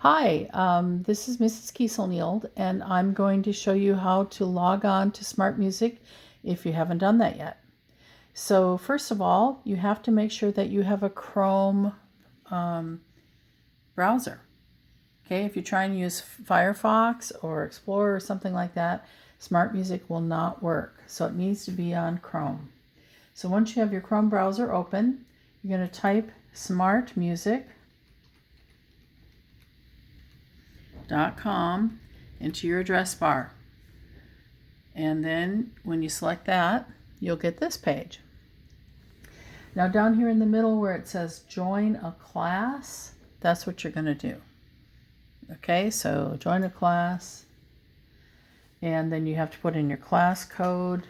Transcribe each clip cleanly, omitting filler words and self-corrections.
Hi, this is Mrs. Kiesel-Nield, and I'm going to show you how to log on to Smart Music if you haven't done that yet. So first of all, you have to make sure that you have a Chrome browser. Okay, if you try and use Firefox or Explorer or something like that, Smart Music will not work. So it needs to be on Chrome. So once you have your Chrome browser open, you're going to type smartmusic.com into your address bar. And then when you select that, you'll get this page. Now down here in the middle where it says join a class, that's what you're going to do. Okay, so join a class, and then you have to put in your class code,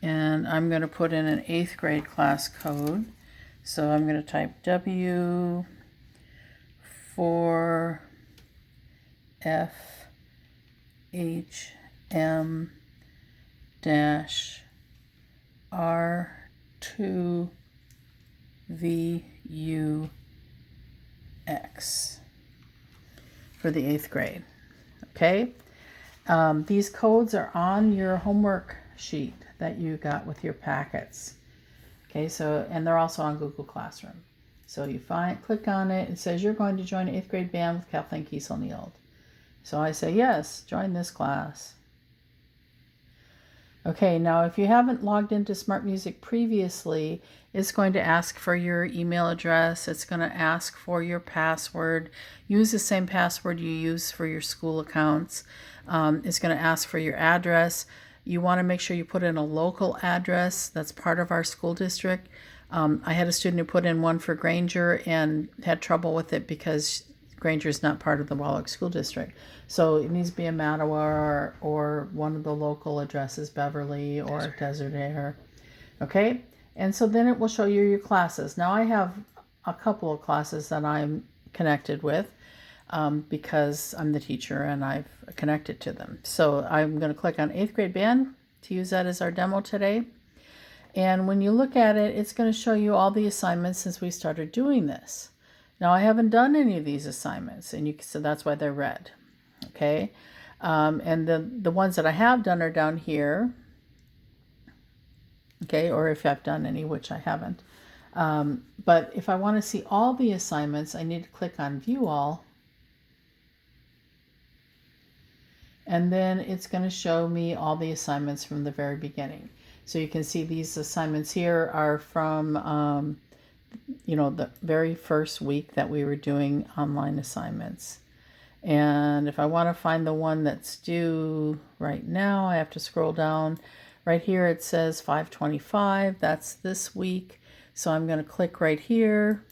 and I'm going to put in an 8th grade class code. So I'm going to type W4FHM-R2V UX for the 8th grade. Okay, these codes are on your homework sheet that you got with your packets. Okay, so, and they're also on Google Classroom. So you click on it, it says you're going to join an 8th grade band with Kathleen Kiesel-Nield. So I say, yes, join this class. Okay, now if you haven't logged into Smart Music previously, it's going to ask for your email address. It's going to ask for your password. Use the same password you use for your school accounts. It's going to ask for your address. You want to make sure you put in a local address that's part of our school district. I had a student who put in one for Granger and had trouble with it because Granger is not part of the Wallach School District. So it needs to be a Mattawa or one of the local addresses, Beverly or Desert Air. Okay, and so then it will show you your classes. Now I have a couple of classes that I'm connected with because I'm the teacher and I've connected to them. So I'm going to click on 8th grade band to use that as our demo today. And when you look at it, it's going to show you all the assignments since we started doing this. Now I haven't done any of these assignments, and so that's why they're red. Okay, and the ones that I have done are down here. Okay, or if I've done any, which I haven't. But if I want to see all the assignments, I need to click on View All. And then it's going to show me all the assignments from the very beginning. So you can see these assignments here are from the very first week that we were doing online assignments. And if I want to find the one that's due right now, I have to scroll down. Right here it says 5/25. That's this week. So I'm going to click right here.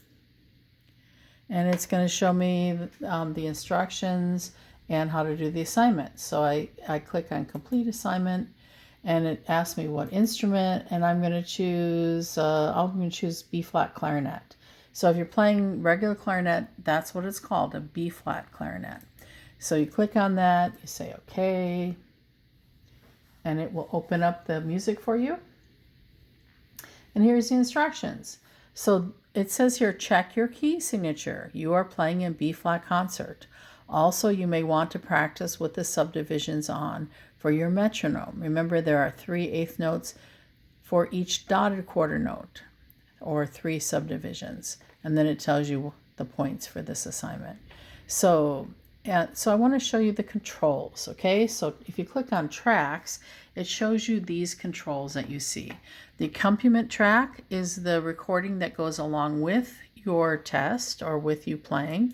And it's going to show me the instructions and how to do the assignment. So I click on Complete Assignment. And it asks me what instrument, and I'm going to choose B-flat clarinet. So if you're playing regular clarinet, that's what it's called, a B-flat clarinet. So you click on that, you say okay, and it will open up the music for you. And here's the instructions. So it says here, check your key signature. You are playing a B-flat concert. Also, you may want to practice with the subdivisions on for your metronome. Remember, there are 3 eighth notes for each dotted quarter note, or 3 subdivisions. And then it tells you the points for this assignment. So I want to show you the controls, okay? So if you click on tracks, it shows you these controls that you see. The accompaniment track is the recording that goes along with your test or with you playing.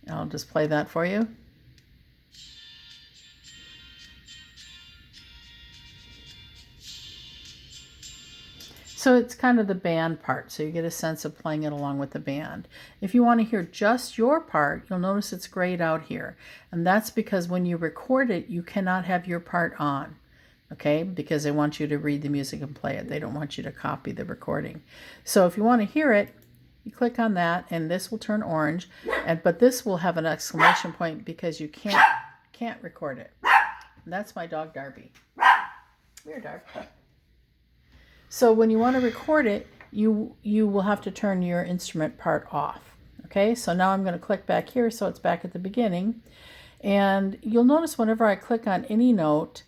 I'll just play that for you. So it's kind of the band part, so you get a sense of playing it along with the band. If you want to hear just your part, you'll notice it's grayed out here. And that's because when you record it, you cannot have your part on, okay? Because they want you to read the music and play it. They don't want you to copy the recording. So if you want to hear it, you click on that, and this will turn orange. But this will have an exclamation point because you can't record it. And that's my dog, Darby. Weird, Darby. So when you want to record it, you will have to turn your instrument part off. Okay, so now I'm going to click back here so it's back at the beginning. And you'll notice whenever I click on any note,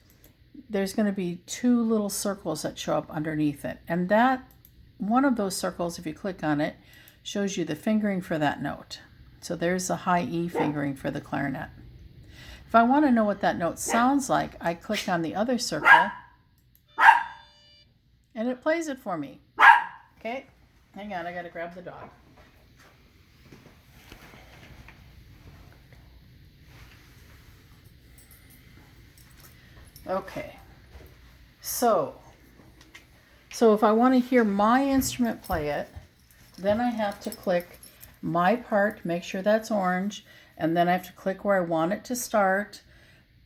there's going to be two little circles that show up underneath it. And that one of those circles, if you click on it, shows you the fingering for that note. So there's the high E fingering for the clarinet. If I want to know what that note sounds like, I click on the other circle and it plays it for me. Okay, hang on, I got to grab the dog. Okay, so if I want to hear my instrument play it, then I have to click my part, make sure that's orange, and then I have to click where I want it to start.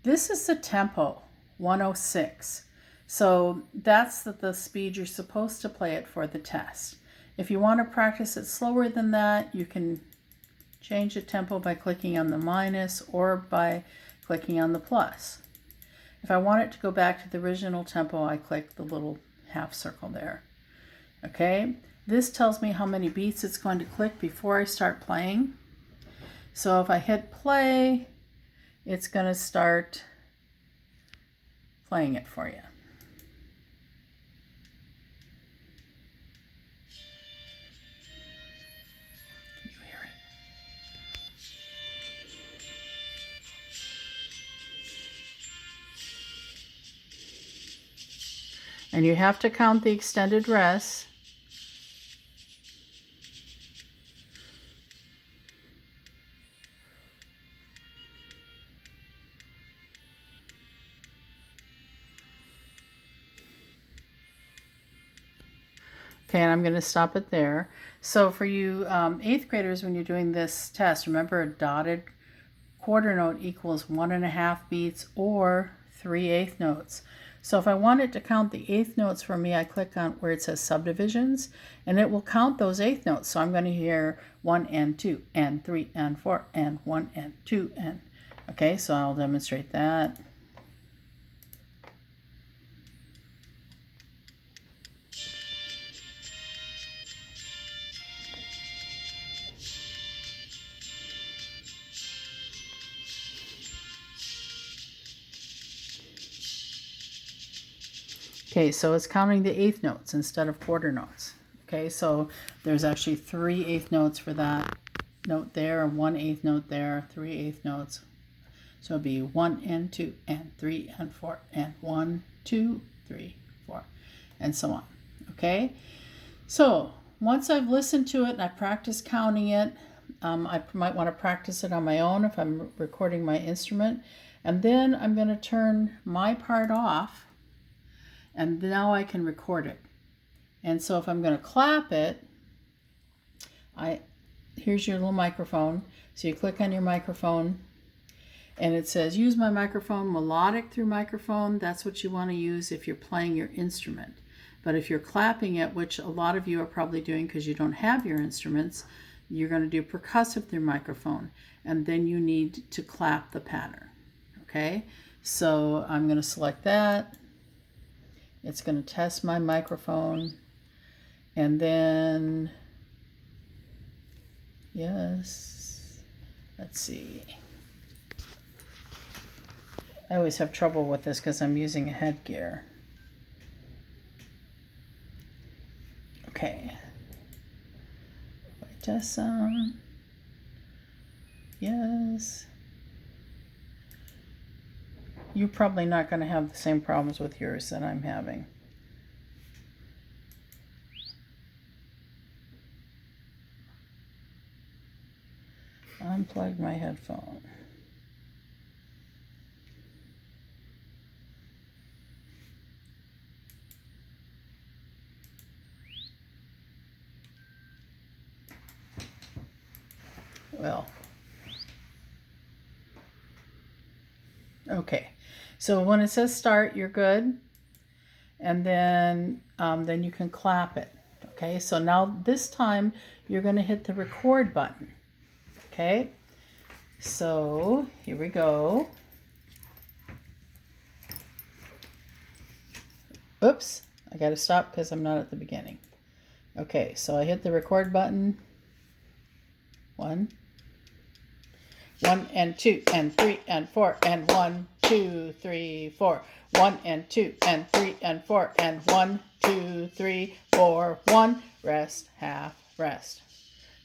This is the tempo, 106. So that's the speed you're supposed to play it for the test. If you want to practice it slower than that, you can change the tempo by clicking on the minus or by clicking on the plus. If I want it to go back to the original tempo, I click the little half circle there. Okay, this tells me how many beats it's going to click before I start playing. So if I hit play, it's going to start playing it for you. Can you hear it? And you have to count the extended rests. Okay, and I'm going to stop it there. So for you 8th graders, when you're doing this test, remember a dotted quarter note equals 1.5 beats or 3/8 notes. So if I want it to count the 8th notes for me, I click on where it says subdivisions, and it will count those 8th notes. So I'm going to hear 1 and 2 and 3 and 4 and 1 and 2 and... Okay, so I'll demonstrate that. Okay, so it's counting the 8th notes instead of quarter notes. Okay, so there's actually 3/8 notes for that note there, and 1/8 note there, 3/8 notes. So it'll be 1 and 2 and 3 and 4 and 1, 2, 3, 4, and so on. Okay, so once I've listened to it and I practice counting it, I might want to practice it on my own if I'm recording my instrument. And then I'm going to turn my part off. And now I can record it. And so if I'm going to clap it, here's your little microphone. So you click on your microphone and it says use my microphone, melodic through microphone. That's what you want to use if you're playing your instrument. But if you're clapping it, which a lot of you are probably doing because you don't have your instruments, you're going to do percussive through microphone. And then you need to clap the pattern. Okay, so I'm going to select that. It's going to test my microphone, and then, yes, let's see. I always have trouble with this because I'm using a headgear. Okay. Test sound. Yes. You're probably not going to have the same problems with yours that I'm having. Unplug my headphone. Well, okay. So when it says start, you're good. And then you can clap it. Okay, so now this time you're going to hit the record button. Okay, so here we go. Oops, I got to stop because I'm not at the beginning. Okay, so I hit the record button. 1 1, 1 and 2 and 3 and 4 and 1, 2, 3, 4. 1 and 2 and 3 and 4 and 1, 2, 3, 4. 1, rest, half, rest.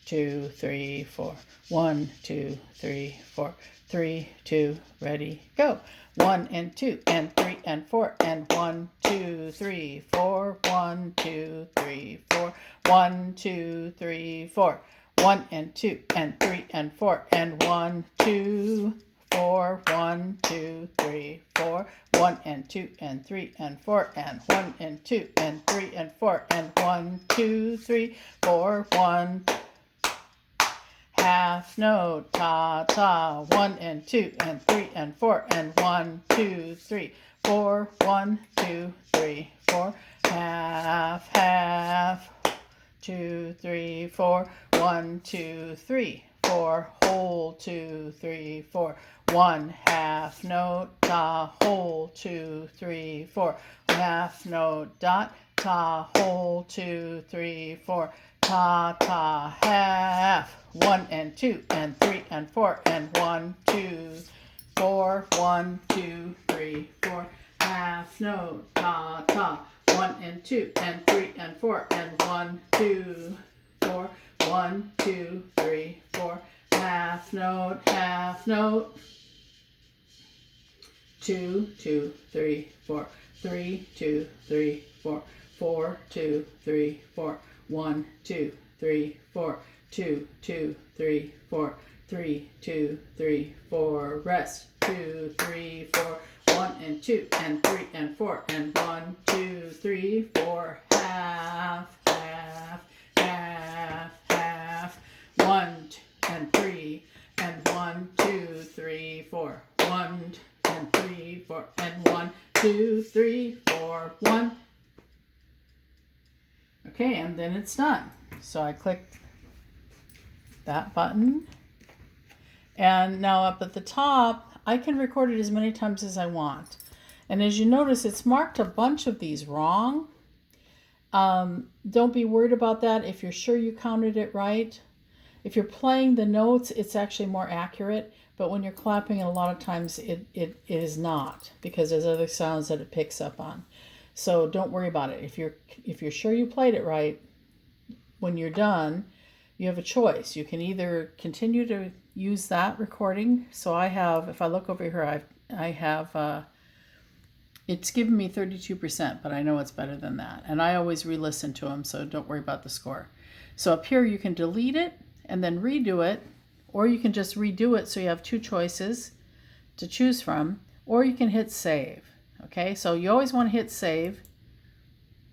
2, 3, 4. 1, 2, 3, 4. 3, 2, ready, go. 1 and 2 and 3 and 4 and 1, 2, 3, 4. 1, 2, 3, 4. 1, 2, 3, 4. 1 and 2 and 3 and 4 and 1, 2, 4. 1, 2, 3, 4. 1 and 2 and 3 and 4 and 1 and 2 and 3 and 4 and 1, 2, 3, 4. 1, half note, ta ta. 1 and 2 and 3 and 4 and 1, 2, 3, 4. 1, 2, 3, 4. Half, half. 2, 3, 4. 1, 2, 3, 4. Whole, 2, 3, 4. 1, half note, ta, whole, 2, 3, 4. Half note, dot, ta, whole, 2, 3, 4. Ta, ta, half. 1 and 2 and 3 and 4 and 1, 2, 4. 1, 2, 3, 4. Half note, ta, ta. 1 and 2 and 3 and 4 and 1, 2, 4. 1, 2, 3, 4. Half note, half note. 2, 2, 3, 4. 3, 2, 3, 4. 4, 2, 3, 4. 1, 2, 3, 4. 2, 2, 3, 4. 3, 2, 3, 4. Rest. 2, 3, 4. 1 and 2 and 3 and 4 and 1, 2, 3, 4. Half, half, half, half. 1 and 3 and 1, 2, 3, 4. 1 and 3, 4 and 1, 2, 3, 4. 1. Okay, and then it's done. So I click that button. And now up at the top, I can record it as many times as I want. And as you notice, it's marked a bunch of these wrong. Don't be worried about that if you're sure you counted it right. If you're playing the notes, it's actually more accurate. But when you're clapping, a lot of times it is not, because there's other sounds that it picks up on. So don't worry about it. If you're sure you played it right, when you're done, you have a choice. You can either continue to use that recording. So I have, if I look over here, I have, it's given me 32%, but I know it's better than that. And I always re-listen to them, so don't worry about the score. So up here, you can delete it and then redo it, or you can just redo it so you have two choices to choose from, or you can hit save. Okay, so you always want to hit save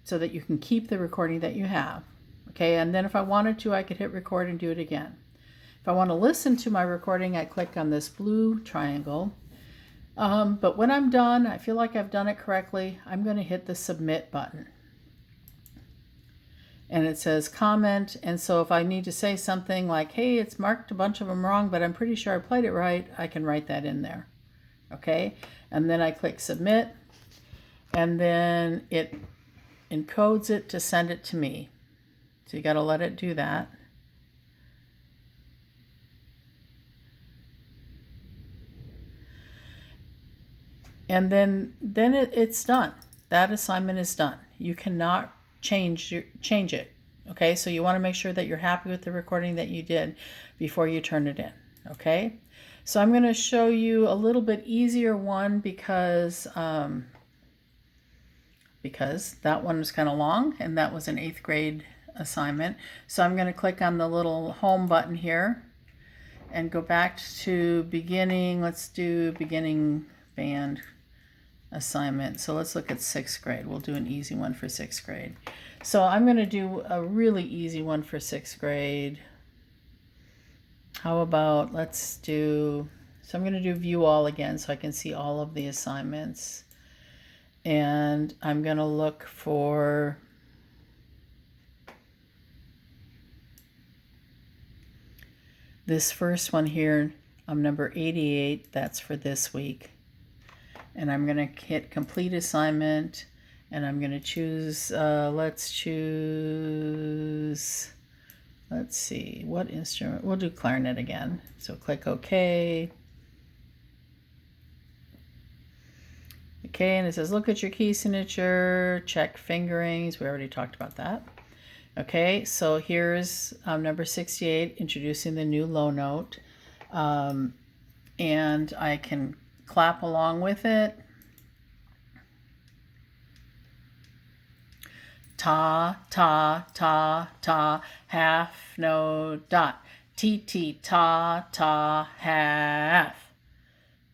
so that you can keep the recording that you have. Okay, and then if I wanted to, I could hit record and do it again. If I want to listen to my recording, I click on this blue triangle. But when I'm done, I feel like I've done it correctly, I'm going to hit the submit button. And it says comment, and so if I need to say something like, hey, it's marked a bunch of them wrong, but I'm pretty sure I played it right, I can write that in there. Okay, and then I click submit, and then it encodes it to send it to me. So you got to let it do that. And then it's done. That assignment is done. You cannot change it. Okay, so you want to make sure that you're happy with the recording that you did before you turn it in. Okay, so I'm going to show you a little bit easier one because that one was kind of long, and that was an 8th grade assignment. So I'm going to click on the little home button here and go back to beginning. Let's do beginning band assignment. So let's look at 6th grade. We'll do an easy one for 6th grade. So I'm going to do a really easy one for 6th grade. How about so I'm going to do view all again so I can see all of the assignments. And I'm going to look for this first one here, number 88, that's for this week. And I'm going to hit complete assignment, and I'm going to choose, let's choose Let's see, what instrument? We'll do clarinet again. So click OK. Okay, and it says, look at your key signature, check fingerings. We already talked about that. Okay, so here's number 68, introducing the new low note. And I can clap along with it. Ta, ta, ta, ta, half note dot. T, T, ta, ta, half.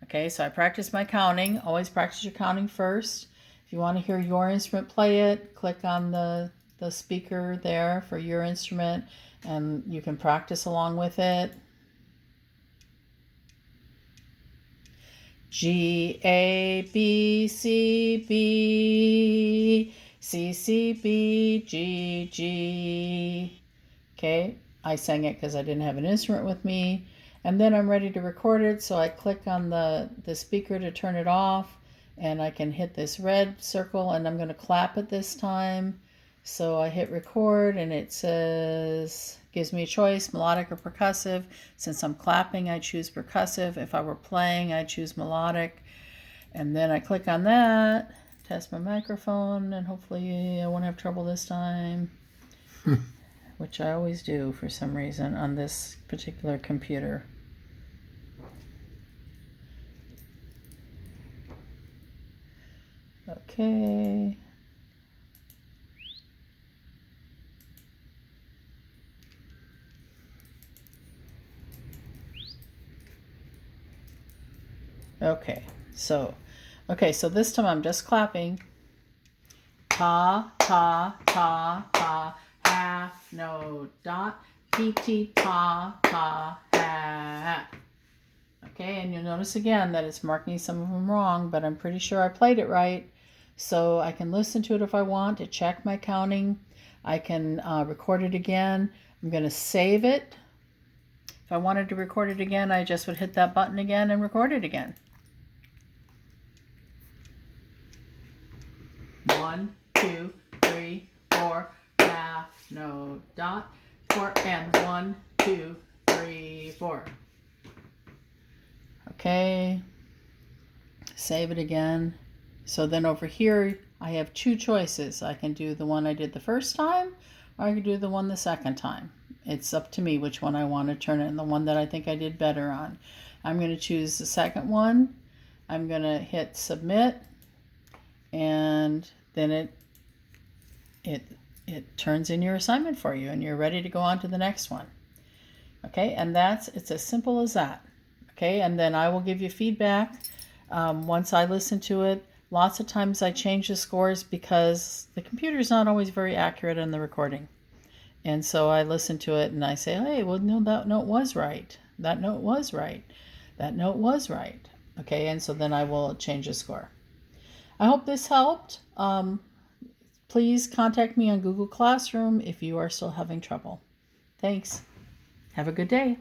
Okay, so I practice my counting. Always practice your counting first. If you want to hear your instrument play it, click on the speaker there for your instrument, and you can practice along with it. G, A, B, C, B, C, C, B, G, G. Okay, I sang it because I didn't have an instrument with me. And then I'm ready to record it, so I click on the speaker to turn it off, and I can hit this red circle, and I'm going to clap it this time. So I hit record, and it says, gives me a choice, melodic or percussive. Since I'm clapping, I choose percussive. If I were playing, I choose melodic. And then I click on that, test my microphone, and hopefully I won't have trouble this time. Which I always do for some reason on this particular computer. Okay. Okay, so this time I'm just clapping. Ta, ta, ta, ta, half note dot, T, T, ta, ta, half. Okay, and you'll notice again that it's marking some of them wrong, but I'm pretty sure I played it right. So I can listen to it if I want to check my counting. I can record it again. I'm going to save it. If I wanted to record it again, I just would hit that button again and record it again. 1, 2, 3, 4, half note dot, 4, and 1, 2, 3, 4. Okay, save it again. So then over here, I have two choices. I can do the one I did the first time, or I can do the one the second time. It's up to me which one I want to turn in, the one that I think I did better on. I'm going to choose the second one. I'm going to hit submit, and then it turns in your assignment for you, and you're ready to go on to the next one. Okay, and it's as simple as that. Okay, and then I will give you feedback once I listen to it. Lots of times I change the scores because the computer's not always very accurate in the recording. And so I listen to it and I say, hey, well, no, that note was right. That note was right. That note was right. Okay, and so then I will change the score. I hope this helped. Please contact me on Google Classroom if you are still having trouble. Thanks. Have a good day.